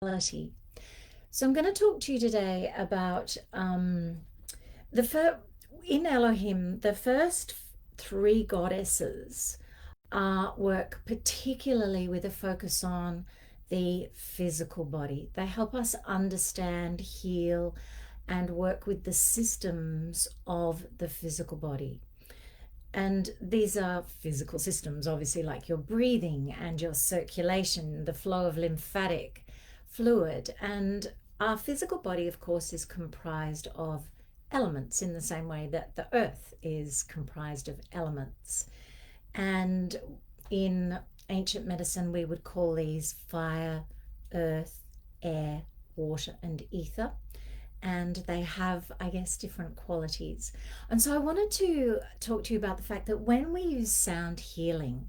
reality. So I'm going to talk to you today about in Elohim, the first three goddesses work particularly with a focus on the physical body. They help us understand, heal, and work with the systems of the physical body. And these are physical systems, obviously, like your breathing and your circulation, the flow of lymphatic fluid. And our physical body, of course, is comprised of elements in the same way that the earth is comprised of elements. And in ancient medicine, we would call these fire, earth, air, water, and ether. And they have, I guess, different qualities. And so I wanted to talk to you about the fact that when we use sound healing,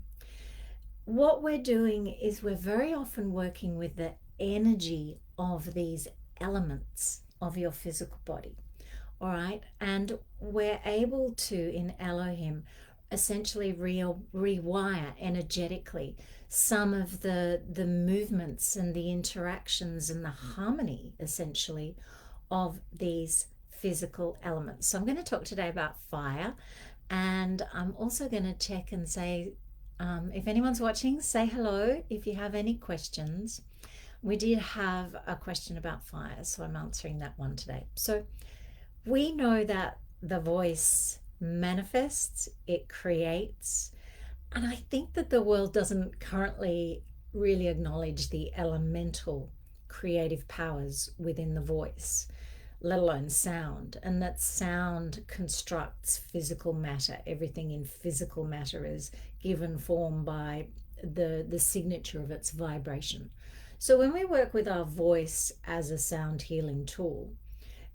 what we're doing is we're very often working with the energy of these elements of your physical body. All right. And we're able to, in Elohim, essentially rewire energetically some of the movements and the interactions and the harmony, essentially, of these physical elements. So I'm going to talk today about fire, and I'm also going to check and say, if anyone's watching, say hello if you have any questions. We did have a question about fire, so I'm answering that one today. So we know that the voice manifests, it creates, and I think that the world doesn't currently really acknowledge the elemental creative powers within the voice, let alone sound, and that sound constructs physical matter. Everything in physical matter is given form by the signature of its vibration. So when we work with our voice as a sound healing tool,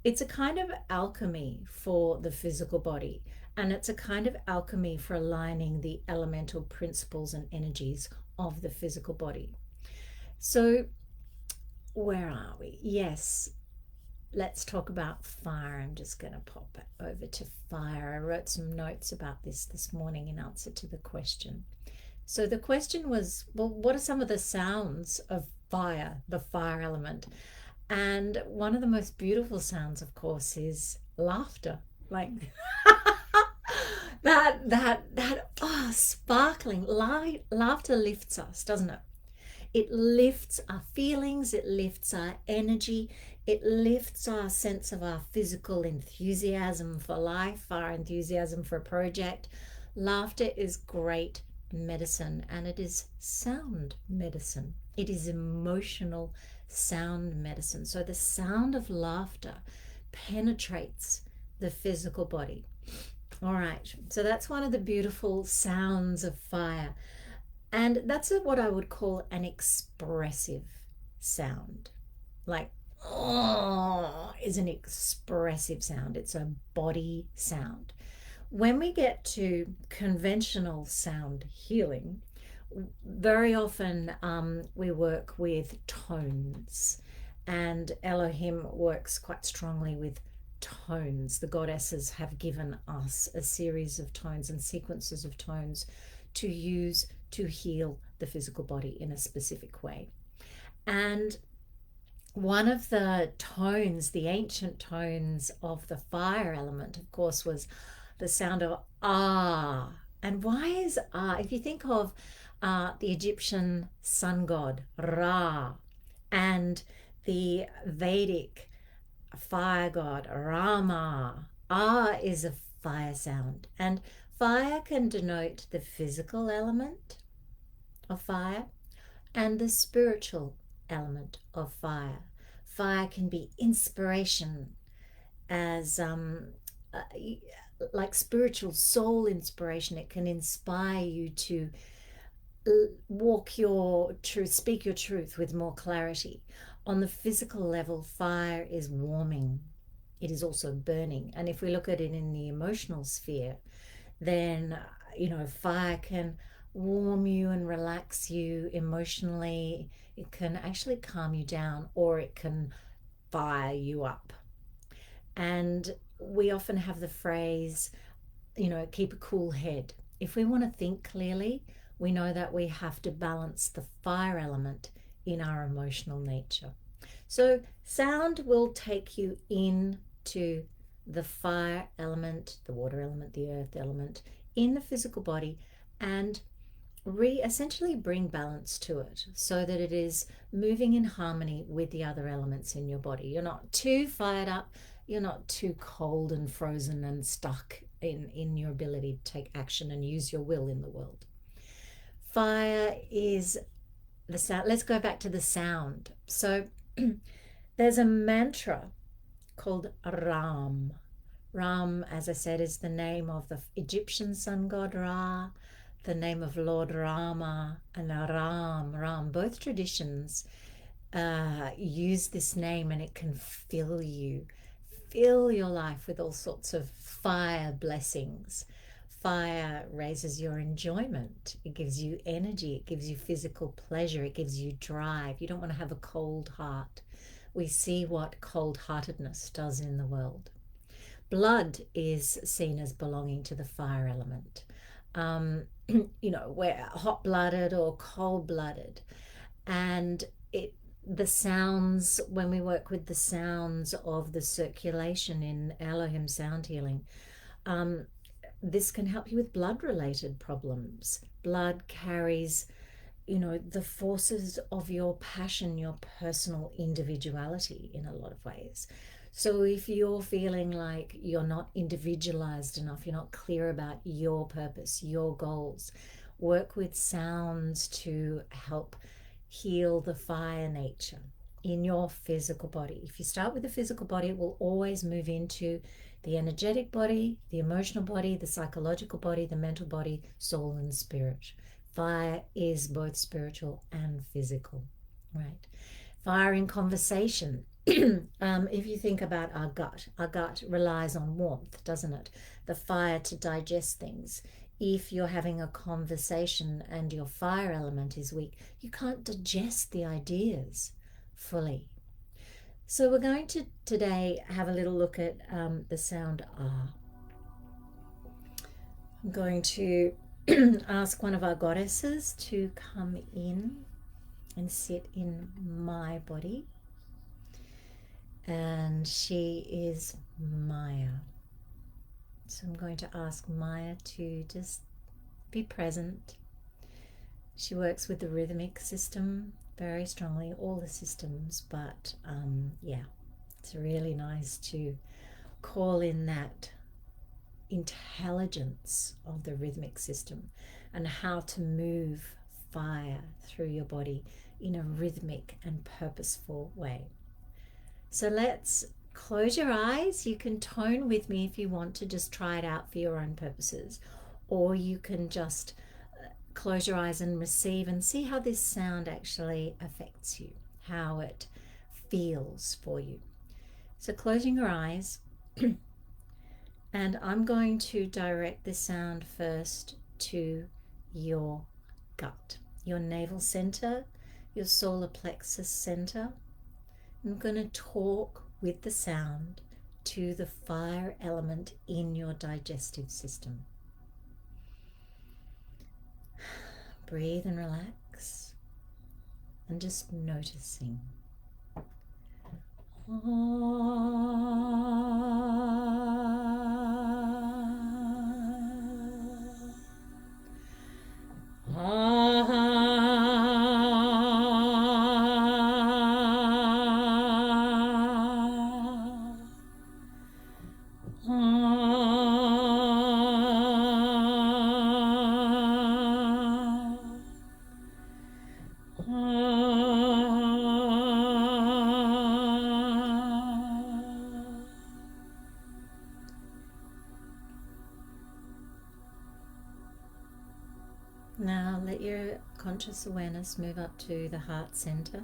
it's a kind of alchemy for the physical body, and it's a kind of alchemy for aligning the elemental principles and energies of the physical body. So where are we? Yes, let's talk about fire. I'm just going to pop it over to fire. I wrote some notes about this morning in answer to the question. So the question was, well, what are some of the sounds of fire, the fire element? And one of the most beautiful sounds, of course, is laughter. Like that sparkling laughter lifts us, doesn't it? It lifts our feelings, it lifts our energy, it lifts our sense of our physical enthusiasm for life, our enthusiasm for a project. Laughter is great medicine, and it is sound medicine. It is emotional sound medicine. So the sound of laughter penetrates the physical body. All right, so that's one of the beautiful sounds of fire. And that's what I would call an expressive sound. Like, oh, is an expressive sound. It's a body sound. When we get to conventional sound healing, very often we work with tones, and Elohim works quite strongly with tones. The goddesses have given us a series of tones and sequences of tones to use to heal the physical body in a specific way. And one of the tones, the ancient tones of the fire element, of course, was the sound of ah. And why is ah? If you think of the Egyptian sun god Ra and the Vedic fire god Rama, ah is a fire sound. And fire can denote the physical element of fire and the spiritual element of fire. Fire can be inspiration, as like spiritual soul inspiration. It can inspire you to walk your truth, speak your truth with more clarity. On the physical level, fire is warming. It is also burning. And if we look at it in the emotional sphere, then, fire can warm you and relax you emotionally. It can actually calm you down, or it can fire you up. And we often have the phrase, keep a cool head. If we want to think clearly, we know that we have to balance the fire element in our emotional nature. So sound will take you into the fire element, the water element, the earth element in the physical body, and essentially bring balance to it so that it is moving in harmony with the other elements in your body. You're not too fired up, you're not too cold and frozen and stuck in your ability to take action and use your will in the world. Fire is the sound. Let's go back to the sound. So there's a mantra called Ram. Ram, as I said, is the name of the Egyptian sun god Ra, the name of Lord Rama, and Ram. Both traditions use this name, and it can fill your life with all sorts of fire blessings. Fire raises your enjoyment. It gives you energy. It gives you physical pleasure. It gives you drive. You don't want to have a cold heart. We see what cold-heartedness does in the world. Blood is seen as belonging to the fire element. We're hot-blooded or cold-blooded. And the sounds, when we work with the sounds of the circulation in Elohim sound healing, this can help you with blood-related problems. Blood carries, the forces of your passion, your personal individuality in a lot of ways. So if you're feeling like you're not individualized enough, you're not clear about your purpose, your goals, work with sounds to help heal the fire nature in your physical body. If you start with the physical body, it will always move into the energetic body, the emotional body, the psychological body, the mental body, soul and spirit. Fire is both spiritual and physical, right? Fire in conversation. If you think about our gut relies on warmth, doesn't it? The fire to digest things. If you're having a conversation and your fire element is weak, you can't digest the ideas fully. So we're going to today have a little look at the sound Ah. I'm going to ask one of our goddesses to come in and sit in my body. And she is Maya. So I'm going to ask Maya to just be present. She works with the rhythmic system very strongly, all the systems, but it's really nice to call in that intelligence of the rhythmic system and how to move fire through your body in a rhythmic and purposeful way. So let's close your eyes. You can tone with me if you want to just try it out for your own purposes, or you can just close your eyes and receive and see how this sound actually affects you, how it feels for you. So closing your eyes, and I'm going to direct the sound first to your gut, your navel center, your solar plexus center. I'm going to talk with the sound to the fire element in your digestive system. Breathe and relax, and just noticing. Now let your conscious awareness move up to the heart center.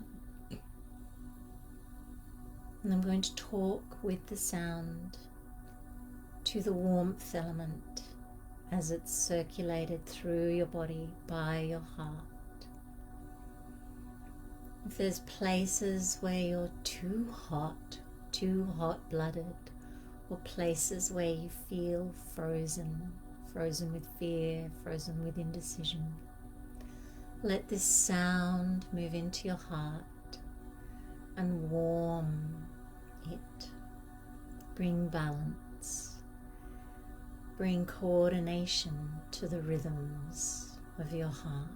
And I'm going to talk with the sound to the warmth element as it's circulated through your body by your heart. If there's places where you're too hot-blooded, or places where you feel frozen with fear, frozen with indecision, let this sound move into your heart and warm Bring balance. Bring coordination to the rhythms of your heart.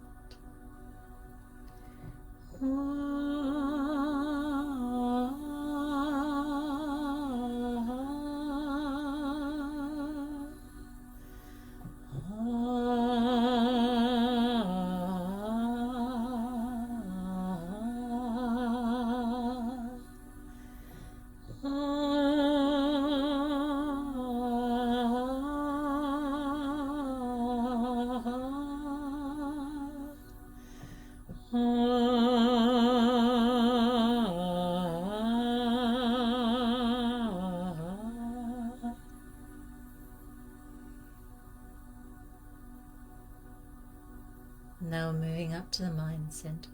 Now moving up to the mind center.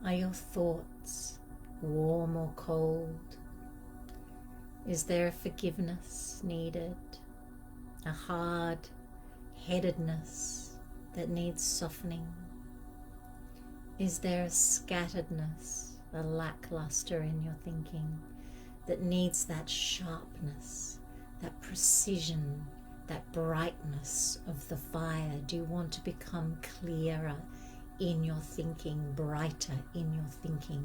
Are your thoughts warm or cold? Is there a forgiveness needed? A hard-headedness that needs softening? Is there a scatteredness, a lackluster in your thinking that needs that sharpness, that precision, that brightness of the fire? Do you want to become clearer in your thinking, brighter in your thinking?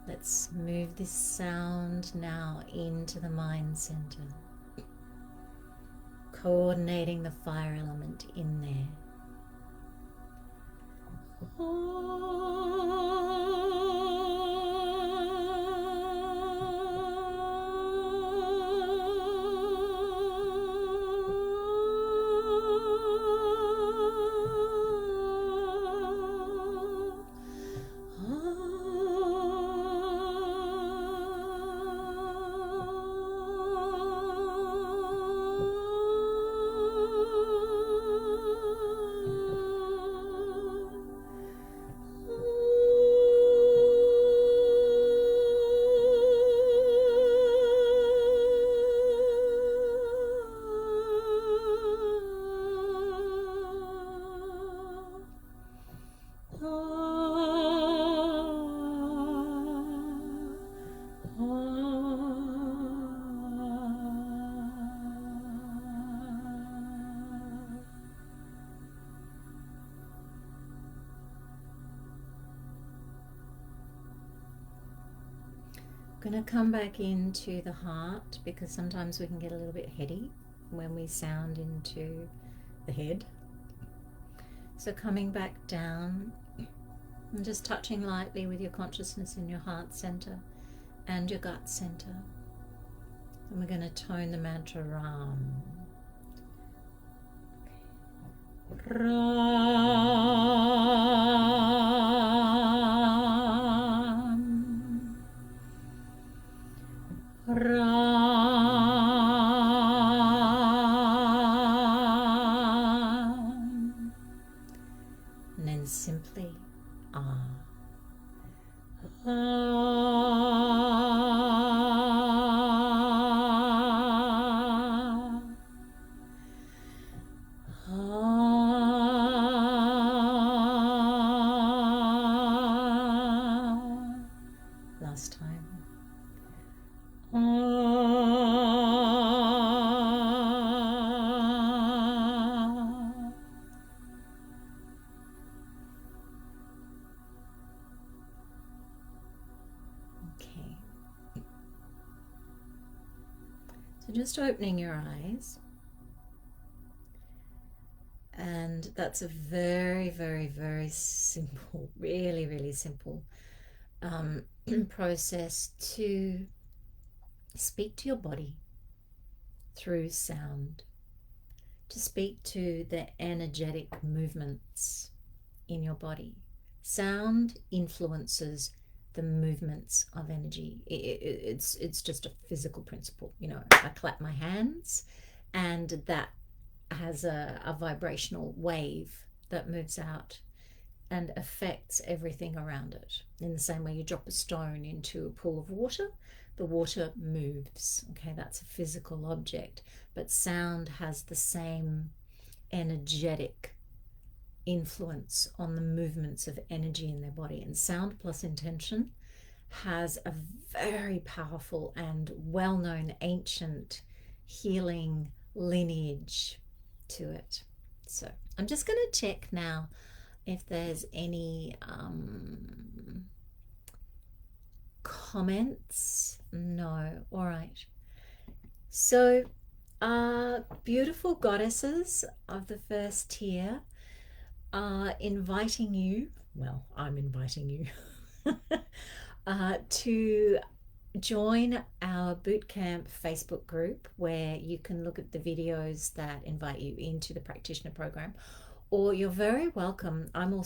Let's move this sound now into the mind center, coordinating the fire element in there. I'm going to come back into the heart, because sometimes we can get a little bit heady when we sound into the head. So coming back down and just touching lightly with your consciousness in your heart center and your gut center. And we're going to tone the mantra Ram. Ram. Ram. And then simply Ah. Last time. Okay. So just opening your eyes. And that's a very, very, very simple, really, really simple process to speak to your body through sound, to speak to the energetic movements in your body. Sound influences the movements of energy. It's just a physical principle. You know, I clap my hands and that has a vibrational wave that moves out and affects everything around it. In the same way you drop a stone into a pool of water, the water moves. Okay, that's a physical object, but sound has the same energetic influence on the movements of energy in their body. And sound plus intention has a very powerful and well-known ancient healing lineage to it. So I'm just going to check now if there's any comments. No. All right. So beautiful goddesses of the first tier are inviting you, well, I'm inviting you to join our bootcamp Facebook group, where you can look at the videos that invite you into the practitioner program, or you're very welcome. I'm also